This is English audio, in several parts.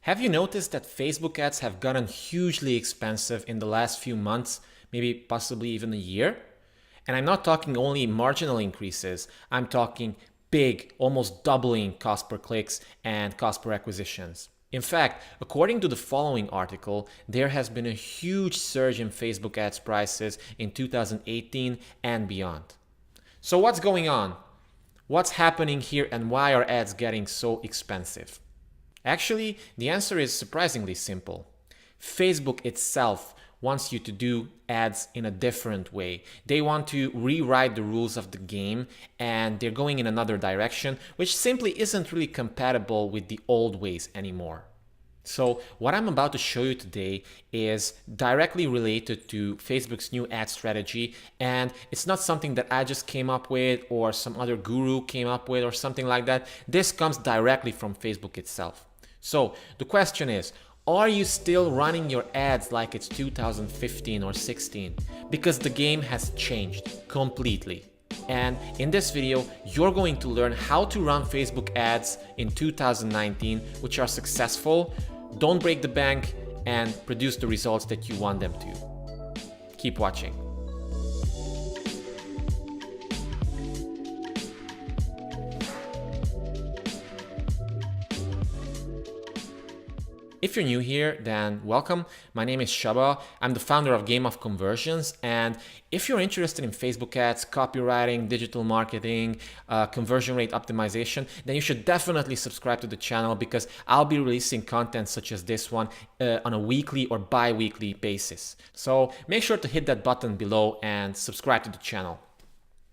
Have you noticed that Facebook ads have gotten hugely expensive in the last few months, maybe possibly even a year? And I'm not talking only marginal increases, I'm talking big, almost doubling cost per clicks and cost per acquisitions. In fact, according to the following article, there has been a huge surge in Facebook ads prices in 2018 and beyond. So what's going on? What's happening here and why are ads getting so expensive? Actually, the answer is surprisingly simple. Facebook itself wants you to do ads in a different way. They want to rewrite the rules of the game and they're going in another direction, which simply isn't really compatible with the old ways anymore. So what I'm about to show you today is directly related to Facebook's new ad strategy, and it's not something that I just came up with or some other guru came up with or something like that. This comes directly from Facebook itself. So the question is, are you still running your ads like it's 2015 or 16? Because the game has changed completely. And in this video, you're going to learn how to run Facebook ads in 2019, which are successful, don't break the bank, and produce the results that you want them to. Keep watching. If you're new here, then welcome. My name is Shaba. I'm the founder of Game of Conversions. And if you're interested in Facebook ads, copywriting, digital marketing, conversion rate optimization, then you should definitely subscribe to the channel because I'll be releasing content such as this one on a weekly or bi-weekly basis. So make sure to hit that button below and subscribe to the channel.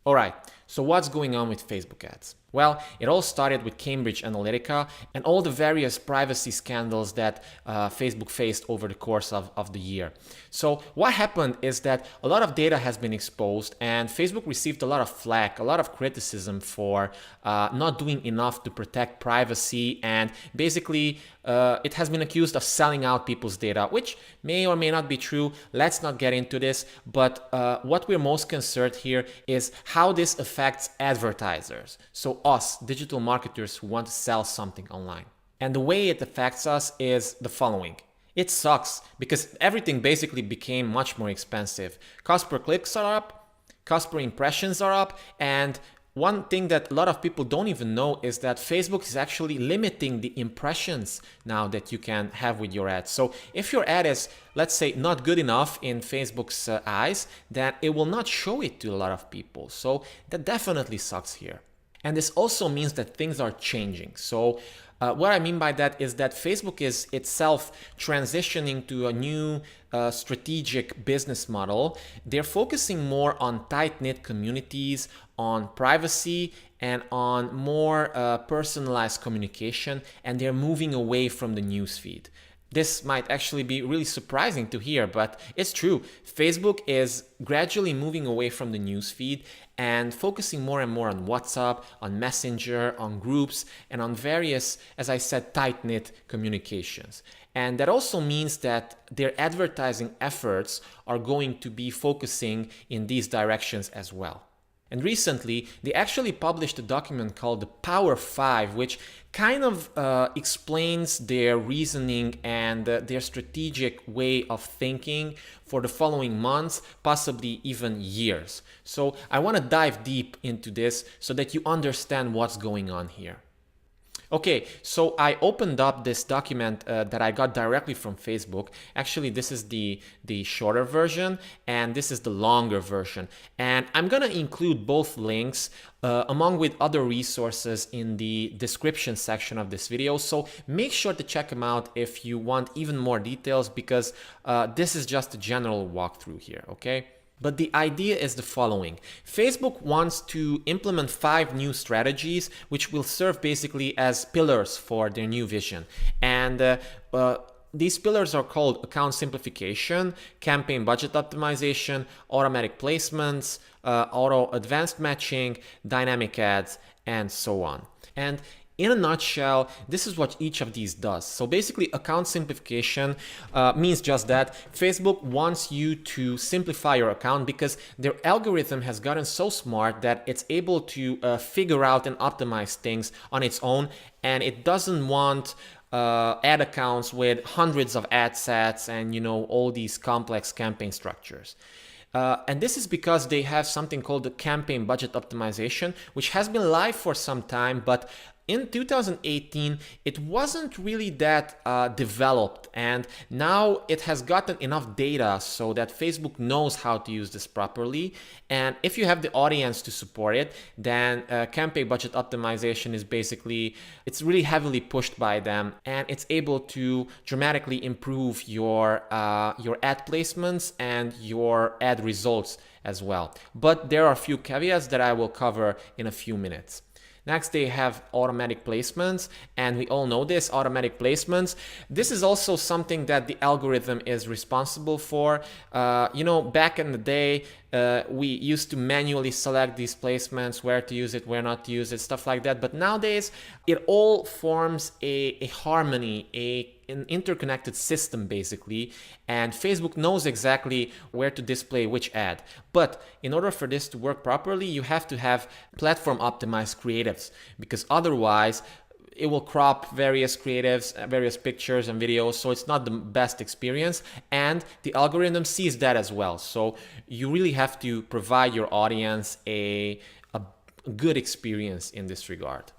All right, so what's going on with Facebook ads? Well, it all started with Cambridge Analytica and all the various privacy scandals that Facebook faced over the course of the year. So what happened is that a lot of data has been exposed and Facebook received a lot of flack, a lot of criticism for not doing enough to protect privacy, and basically it has been accused of selling out people's data, which may or may not be true. Let's not get into this, but what we're most concerned here is how this affects advertisers. So us, digital marketers who want to sell something online. And the way it affects us is the following. It sucks because everything basically became much more expensive. Cost per clicks are up, cost per impressions are up, and one thing that a lot of people don't even know is that Facebook is actually limiting the impressions now that you can have with your ad. So if your ad is, let's say, not good enough in Facebook's eyes, then it will not show it to a lot of people. So that definitely sucks here. And this also means that things are changing. So what I mean by that is that Facebook is itself transitioning to a new strategic business model. They're focusing more on tight-knit communities, on privacy, and on more personalized communication, and they're moving away from the newsfeed. This might actually be really surprising to hear, but it's true. Facebook is gradually moving away from the newsfeed and focusing more and more on WhatsApp, on Messenger, on groups, and on various, as I said, tight-knit communications. And that also means that their advertising efforts are going to be focusing in these directions as well. And recently, they actually published a document called the Power 5, which kind of explains their reasoning and their strategic way of thinking for the following months, possibly even years. So I want to dive deep into this so that you understand what's going on here. Okay, so I opened up this document that I got directly from Facebook. Actually, this is the shorter version and this is the longer version. And I'm gonna include both links along with other resources in the description section of this video. So make sure to check them out if you want even more details, because this is just a general walkthrough here, okay? But the idea is the following. Facebook wants to implement 5 new strategies which will serve basically as pillars for their new vision. And these pillars are called account simplification, campaign budget optimization, automatic placements, auto advanced matching, dynamic ads, and so on. And in a nutshell, this is what each of these does. So basically, account simplification means just that. Facebook wants you to simplify your account because their algorithm has gotten so smart that it's able to figure out and optimize things on its own, and it doesn't want ad accounts with hundreds of ad sets and, you know, all these complex campaign structures. And this is because they have something called the campaign budget optimization, which has been live for some time, but in 2018, it wasn't really that developed, and now it has gotten enough data so that Facebook knows how to use this properly. And if you have the audience to support it, then campaign budget optimization is basically, it's really heavily pushed by them, and it's able to dramatically improve your ad placements and your ad results as well. But there are a few caveats that I will cover in a few minutes. Next, they have automatic placements, and we all know this, automatic placements. This is also something that the algorithm is responsible for. You know, back in the day, we used to manually select these placements, where to use it, where not to use it, stuff like that. But nowadays, it all forms a harmony, an interconnected system basically, and Facebook knows exactly where to display which ad. But in order for this to work properly, you have to have platform optimized creatives, because otherwise it will crop various creatives, various pictures and videos, so it's not the best experience, and the algorithm sees that as well. So you really have to provide your audience a good experience in this regard.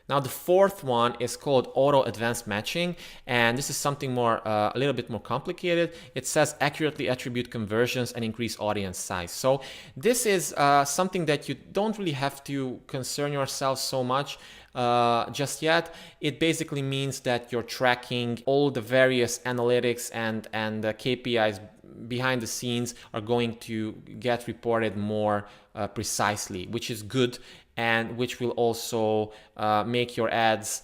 Now, the fourth one is called auto advanced matching, and this is something more, a little bit more complicated. It says accurately attribute conversions and increase audience size. So this is something that you don't really have to concern yourself so much just yet. It basically means that you're tracking all the various analytics and KPIs behind the scenes are going to get reported more precisely, which is good, and which will also make your ads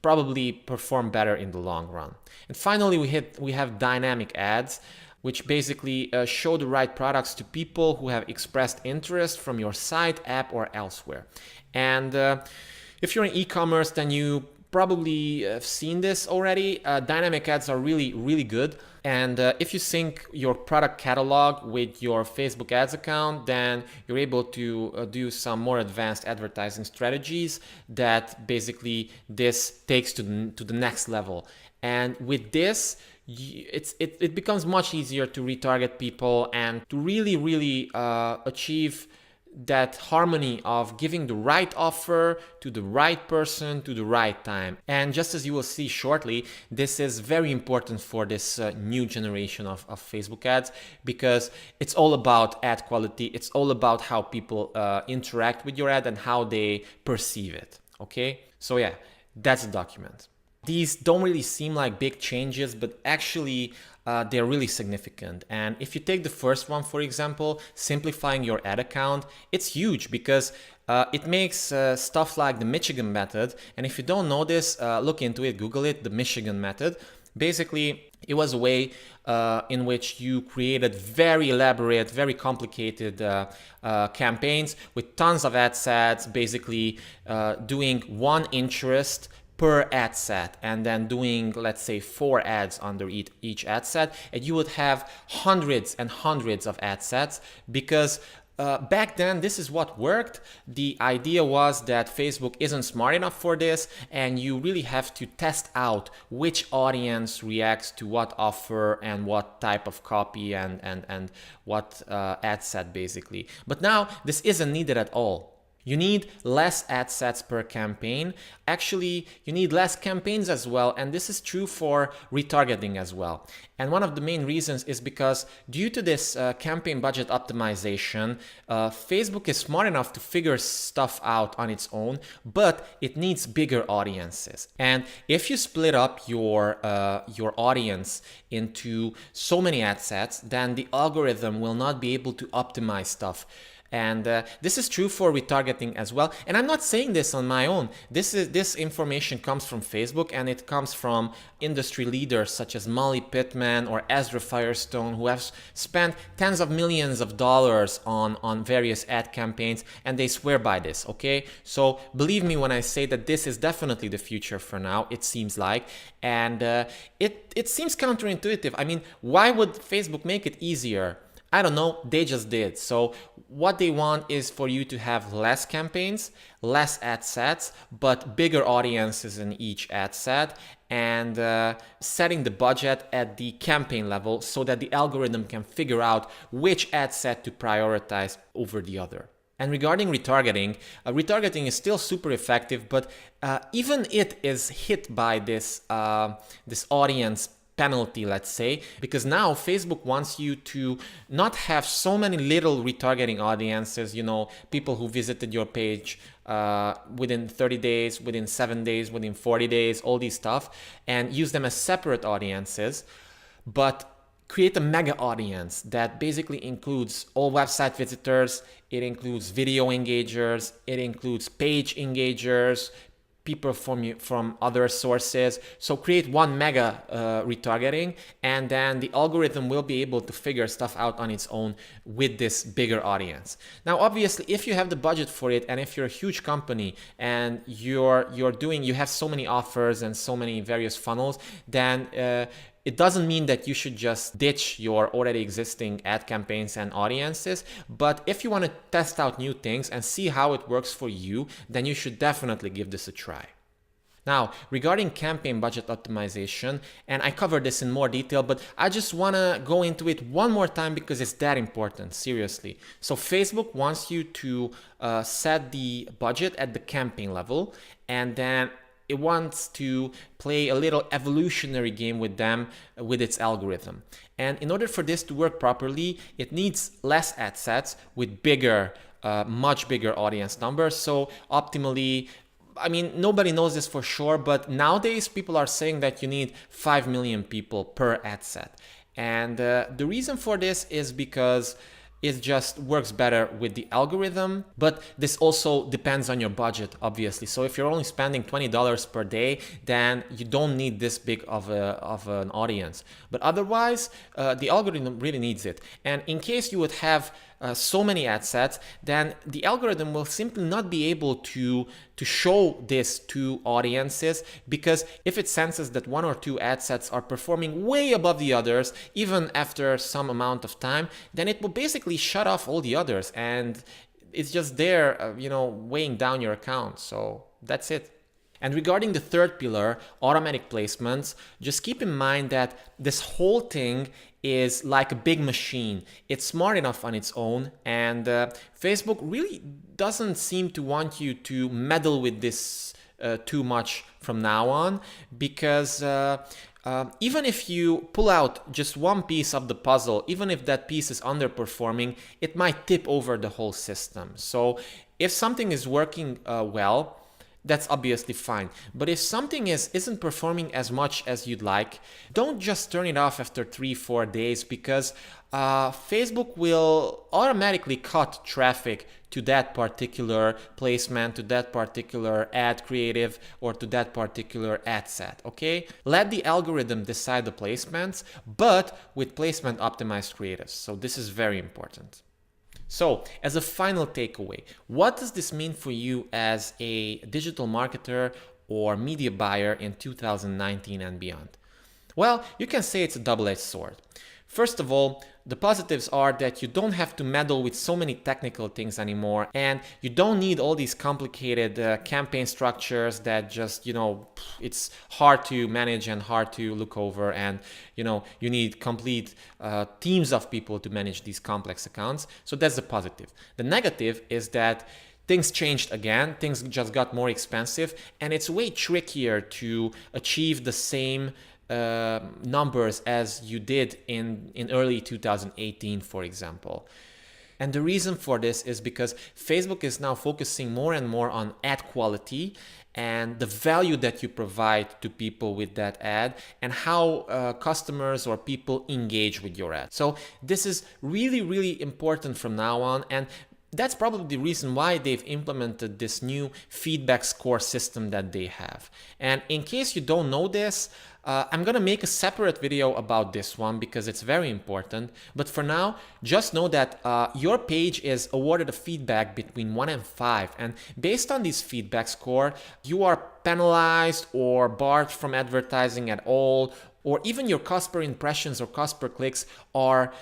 probably perform better in the long run. And finally, we have dynamic ads, which basically show the right products to people who have expressed interest from your site, app, or elsewhere. And if you're in e-commerce, then you probably have seen this already. Dynamic ads are really, really good. And if you sync your product catalog with your Facebook ads account, then you're able to do some more advanced advertising strategies that basically this takes to the next level. And with this, it becomes much easier to retarget people and to really achieve that harmony of giving the right offer to the right person to the right time. And just as you will see shortly, this is very important for this new generation of Facebook ads, because it's all about ad quality. It's all about how people interact with your ad and how they perceive it. Okay, so yeah, that's the document. These don't really seem like big changes, but actually they're really significant. And if you take the first one, for example, simplifying your ad account, it's huge, because it makes stuff like the Michigan method. And if you don't know this, look into it, Google it, the Michigan method. Basically, it was a way in which you created very elaborate, very complicated campaigns with tons of ad sets, basically doing one interest per ad set, and then doing, let's say, 4 ads under each ad set, and you would have hundreds and hundreds of ad sets, because back then this is what worked. The idea was that Facebook isn't smart enough for this, and you really have to test out which audience reacts to what offer and what type of copy and what ad set basically. But now this isn't needed at all. You need less ad sets per campaign. Actually, you need less campaigns as well, and this is true for retargeting as well. And one of the main reasons is because due to this campaign budget optimization, Facebook is smart enough to figure stuff out on its own, but it needs bigger audiences. And if you split up your audience into so many ad sets, then the algorithm will not be able to optimize stuff. And this is true for retargeting as well. And I'm not saying this on my own. This information comes from Facebook, and it comes from industry leaders such as Molly Pittman or Ezra Firestone, who have spent tens of millions of dollars on various ad campaigns, and they swear by this, okay? So believe me when I say that this is definitely the future for now, it seems like. And it seems counterintuitive. I mean, why would Facebook make it easier? I don't know, they just did. So what they want is for you to have less campaigns, less ad sets, but bigger audiences in each ad set. and setting the budget at the campaign level so that the algorithm can figure out which ad set to prioritize over the other. And regarding retargeting, retargeting is still super effective, but even it is hit by this audience penalty, let's say, because now Facebook wants you to not have so many little retargeting audiences, people who visited your page within 30 days, within 7 days, within 40 days, all these stuff, and use them as separate audiences, but create a mega audience that basically includes all website visitors, it includes video engagers, it includes page engagers, people from other sources. So create one mega retargeting, and then the algorithm will be able to figure stuff out on its own with this bigger audience. Now, obviously, if you have the budget for it, and if you're a huge company and you have so many offers and so many various funnels, then it doesn't mean that you should just ditch your already existing ad campaigns and audiences, but if you want to test out new things and see how it works for you, then you should definitely give this a try. Now, regarding campaign budget optimization, and I covered this in more detail, but I just want to go into it one more time because it's that important, seriously. So Facebook wants you to set the budget at the campaign level, and then it wants to play a little evolutionary game with them, with its algorithm. And in order for this to work properly, it needs less ad sets with bigger, much bigger audience numbers. So optimally, nobody knows this for sure, but nowadays people are saying that you need 5 million people per ad set. And the reason for this is because it just works better with the algorithm, but this also depends on your budget, obviously. So if you're only spending $20 per day, then you don't need this big of an audience. But otherwise, the algorithm really needs it. And in case you would have so many ad sets, then the algorithm will simply not be able to show this to audiences, because if it senses that one or two ad sets are performing way above the others, even after some amount of time, then it will basically shut off all the others, and it's just there, weighing down your account. So that's it. And regarding the third pillar, automatic placements, just keep in mind that this whole thing is like a big machine. It's smart enough on its own, and Facebook really doesn't seem to want you to meddle with this too much from now on, because even if you pull out just one piece of the puzzle, even if that piece is underperforming, it might tip over the whole system. So if something is working well, that's obviously fine. But if something isn't performing as much as you'd like, don't just turn it off after 3-4 days, because Facebook will automatically cut traffic to that particular placement, to that particular ad creative, or to that particular ad set, okay? Let the algorithm decide the placements, but with placement optimized creatives. So this is very important. So, as a final takeaway, what does this mean for you as a digital marketer or media buyer in 2019 and beyond? Well, you can say it's a double-edged sword. First of all, the positives are that you don't have to meddle with so many technical things anymore, and you don't need all these complicated campaign structures that just, it's hard to manage and hard to look over, and, you need complete teams of people to manage these complex accounts. So that's the positive. The negative is that things changed again, things just got more expensive, and it's way trickier to achieve the same numbers as you did in early 2018, for example. And the reason for this is because Facebook is now focusing more and more on ad quality and the value that you provide to people with that ad, and how customers or people engage with your ad. So this is really, really important from now on, and that's probably the reason why they've implemented this new feedback score system that they have. And in case you don't know this, I'm gonna make a separate video about this one because it's very important. But for now, just know that your page is awarded a feedback between 1 and 5. And based on this feedback score, you are penalized or barred from advertising at all, or even your cost per impressions or cost per clicks are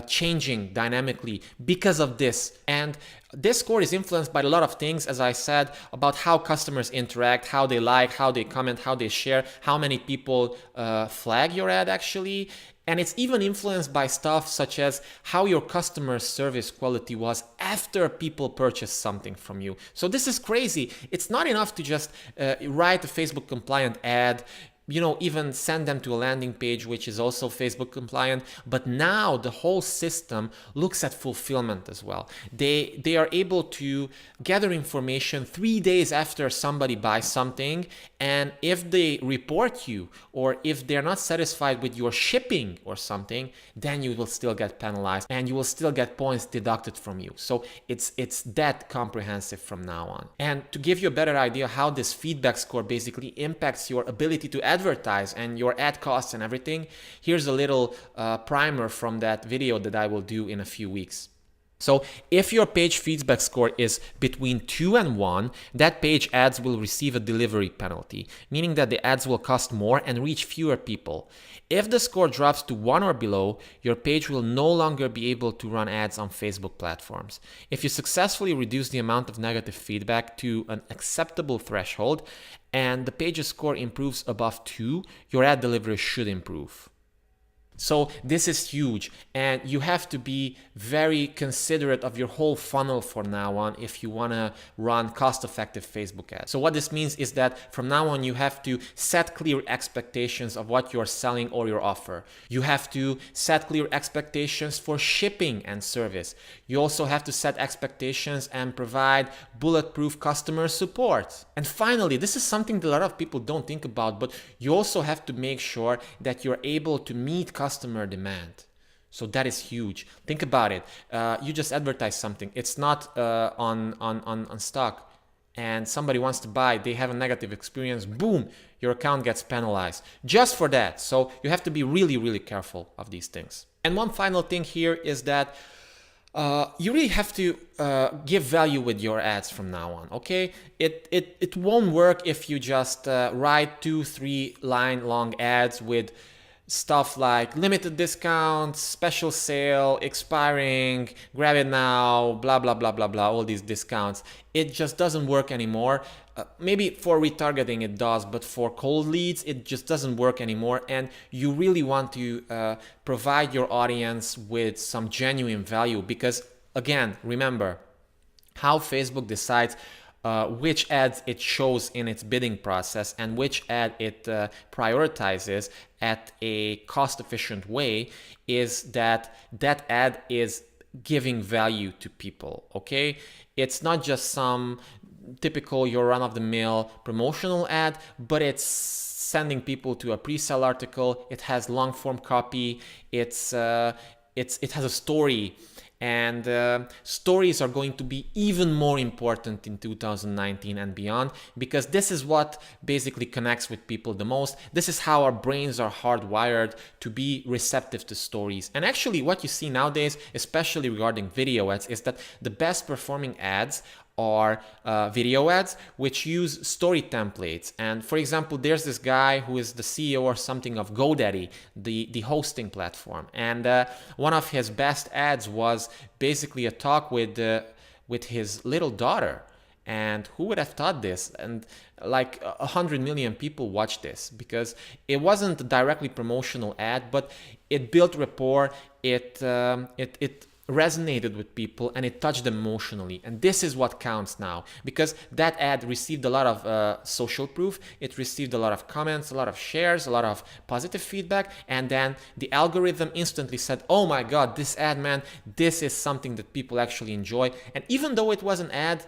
changing dynamically because of this. And this score is influenced by a lot of things, as I said, about how customers interact, how they like, how they comment, how they share, how many people flag your ad actually. And it's even influenced by stuff such as how your customer service quality was after people purchased something from you. So this is crazy. It's not enough to just write a Facebook compliant ad, even send them to a landing page, which is also Facebook compliant. But now the whole system looks at fulfillment as well. They are able to gather information 3 days after somebody buys something. And if they report you, or if they're not satisfied with your shipping or something, then you will still get penalized and you will still get points deducted from you. So it's that comprehensive from now on. And to give you a better idea how this feedback score basically impacts your ability to advertise and your ad costs and everything, here's a little primer from that video that I will do in a few weeks. So if your page feedback score is between 2 and 1, that page ads will receive a delivery penalty, meaning that the ads will cost more and reach fewer people. If the score drops to 1 or below, your page will no longer be able to run ads on Facebook platforms. If you successfully reduce the amount of negative feedback to an acceptable threshold and the page's score improves above 2, your ad delivery should improve. So this is huge, and you have to be very considerate of your whole funnel from now on if you want to run cost-effective Facebook ads. So what this means is that from now on you have to set clear expectations of what you're selling or your offer. You have to set clear expectations for shipping and service. You also have to set expectations and provide bulletproof customer support. And finally, this is something that a lot of people don't think about, but you also have to make sure that you're able to meet customer demand. So that is huge. Think about it. You just advertise something. It's not on stock, and somebody wants to buy. They have a negative experience. Boom, your account gets penalized just for that. So you have to be really, really careful of these things. And one final thing here is that you really have to give value with your ads from now on, okay? It won't work if you just write 2-3 line long ads with stuff like limited discounts, special sale, expiring, grab it now, blah, blah, blah, blah, blah, all these discounts. It just doesn't work anymore. Maybe for retargeting it does, but for cold leads, it just doesn't work anymore. And you really want to provide your audience with some genuine value because, again, remember how Facebook decides which ads it shows in its bidding process and which ad it prioritizes at a cost-efficient way is that ad is giving value to people, okay? It's not just some typical your run-of-the-mill promotional ad, but it's sending people to a pre-sale article. It has long-form copy. It has a story. And stories are going to be even more important in 2019 and beyond because this is what basically connects with people the most. This is how our brains are hardwired to be receptive to stories. And actually what you see nowadays, especially regarding video ads, is that the best performing ads are video ads which use story templates. And for example, there's this guy who is the CEO or something of GoDaddy, the hosting platform, and one of his best ads was basically a talk with his little daughter. And who would have thought this? And like 100 million people watched this because it wasn't a directly promotional ad, but it built rapport. It resonated with people and it touched them emotionally. And this is what counts now because that ad received a lot of social proof. It received a lot of comments, a lot of shares, a lot of positive feedback. And then the algorithm instantly said, oh my God, this ad, man, this is something that people actually enjoy. And even though it was an ad,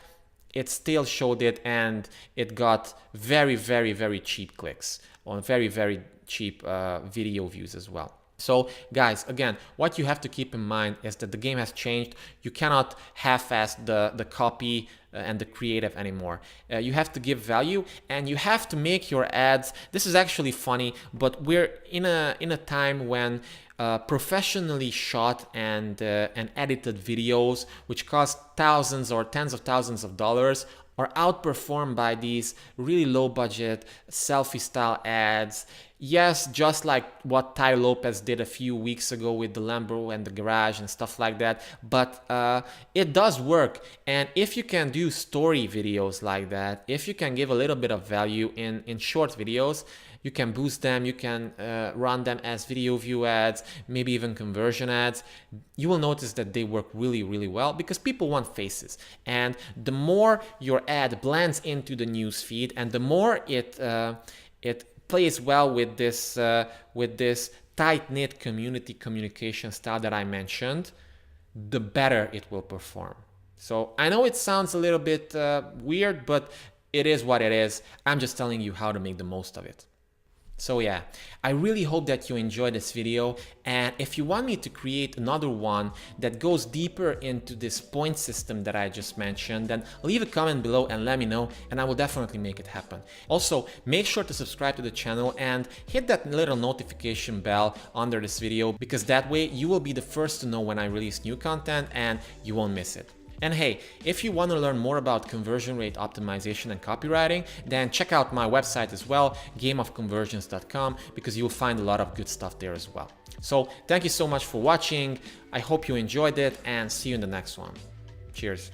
it still showed it and it got very, very, very cheap clicks on very, very cheap video views as well. So guys, again, what you have to keep in mind is that the game has changed. You cannot half-ass the copy and the creative anymore. You have to give value and you have to make your ads. This is actually funny, but we're in a time when professionally shot and edited videos, which cost thousands or tens of thousands of dollars, are outperformed by these really low budget selfie style ads. Yes, just like what Ty Lopez did a few weeks ago with the Lambo and the garage and stuff like that, but it does work. And if you can do story videos like that, if you can give a little bit of value in short videos, you can boost them, you can run them as video view ads, maybe even conversion ads. You will notice that they work really, really well because people want faces. And the more your ad blends into the news feed and the more it plays well with this tight-knit community communication style that I mentioned, the better it will perform. So I know it sounds a little bit weird, but it is what it is. I'm just telling you how to make the most of it. So yeah, I really hope that you enjoyed this video, and if you want me to create another one that goes deeper into this point system that I just mentioned, then leave a comment below and let me know, and I will definitely make it happen. Also, make sure to subscribe to the channel and hit that little notification bell under this video, because that way you will be the first to know when I release new content and you won't miss it. And hey, if you want to learn more about conversion rate optimization and copywriting, then check out my website as well, gameofconversions.com, because you'll find a lot of good stuff there as well. So thank you so much for watching. I hope you enjoyed it, and see you in the next one. Cheers.